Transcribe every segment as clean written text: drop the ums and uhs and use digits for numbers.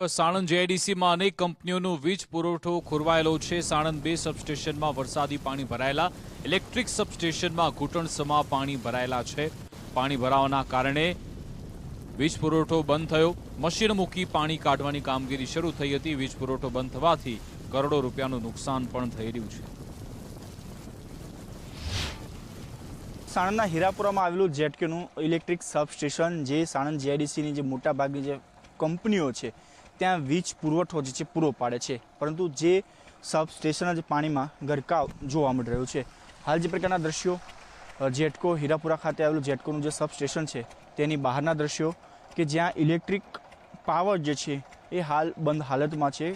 સાણંદ જેઆઈડીસીમાં અનેક કંપનીઓનો વીજ પુરવઠો ખોરવાયેલો છે। સાણંદ 2 સબસ્ટેશનમાં વરસાદી પાણી ભરાયેલા, ઇલેક્ટ્રિક સબસ્ટેશનમાં ઘૂંટણસમા પાણી ભરાયેલા છે। પાણી ભરાવાના કારણે વીજ પુરવઠો બંધ થયો। મશીન મૂકી પાણી કાઢવાની કામગીરી શરૂ થઈ હતી। વીજ પુરવઠો બંધ થવાથી કરોડો રૂપિયાનું નુકસાન પણ થઈ રહ્યું છે। સાણંદના હીરાપુરામાં આવેલું જેટકેનું ઇલેક્ટ્રિક સબસ્ટેશન, જે સાણંદ જેઆઈડીસીની જે મોટાભાગની જે કંપનીઓ છે ત્યાં વીજ પુરવઠો જે છે પૂરો પાડે છે, પરંતુ જે સબસ્ટેશન જ પાણીમાં ગરકાવ જોવા મળી રહ્યું છે। હાલ જે પ્રકારના દ્રશ્યો જેટકો હીરાપુરા ખાતે આવેલું જેટકોનું જે સબસ્ટેશન છે તેની બહારના દ્રશ્યો કે જ્યાં ઇલેક્ટ્રિક પાવર જે છે એ હાલ બંધ હાલતમાં છે,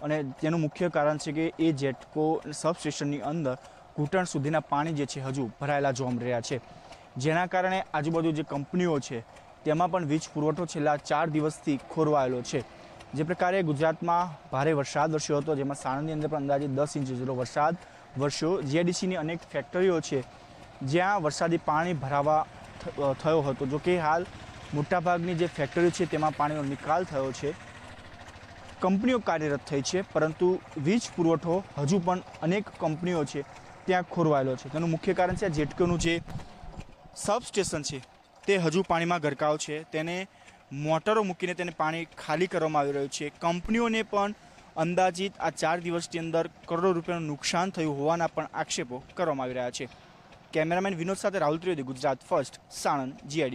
અને તેનું મુખ્ય કારણ છે કે એ જેટકો સબસ્ટેશનની અંદર ઘૂંટણ સુધીના પાણી જે છે હજુ ભરાયેલા જોવા મળી રહ્યા છે, જેના કારણે આજુબાજુ જે કંપનીઓ છે તેમાં પણ વીજ પુરવઠો છેલ્લા 4 દિવસથી ખોરવાયેલો છે। જે પ્રકારે ગુજરાતમાં ભારે વરસાદ વરસ્યો હતો, જેમાં સાણંદની અંદર પણ અંદાજે 10 ઇંચ જેટલો વરસાદ વરસ્યો। જીઆઈડીસીની અનેક ફેક્ટરીઓ છે જ્યાં વરસાદી પાણી ભરાવા થયો હતો, જો કે હાલ મોટાભાગની જે ફેક્ટરીઓ છે તેમાં પાણીનો નિકાલ થયો છે, કંપનીઓ કાર્યરત થઈ છે, પરંતુ વીજ પુરવઠો હજુ પણ અનેક કંપનીઓ છે ત્યાં ખોરવાયેલો છે। તેનું મુખ્ય કારણ છે જેટકોનું જે સબસ્ટેશન છે તે હજુ પાણીમાં ગરકાવ છે, તેને મોટરો મૂકીને તેને પાણી ખાલી કરવામાં આવી રહ્યું છે। કંપનીઓને પણ અંદાજિત આ 4 દિવસની અંદર કરોડો રૂપિયાનું નુકસાન થયું હોવાના પણ આક્ષેપો કરવામાં આવી રહ્યા છે। કેમેરામેન વિનોદ સાથે રાહુલ ત્રિવેદી, ગુજરાત ફર્સ્ટ, સાણંદ, જીઆઈડી।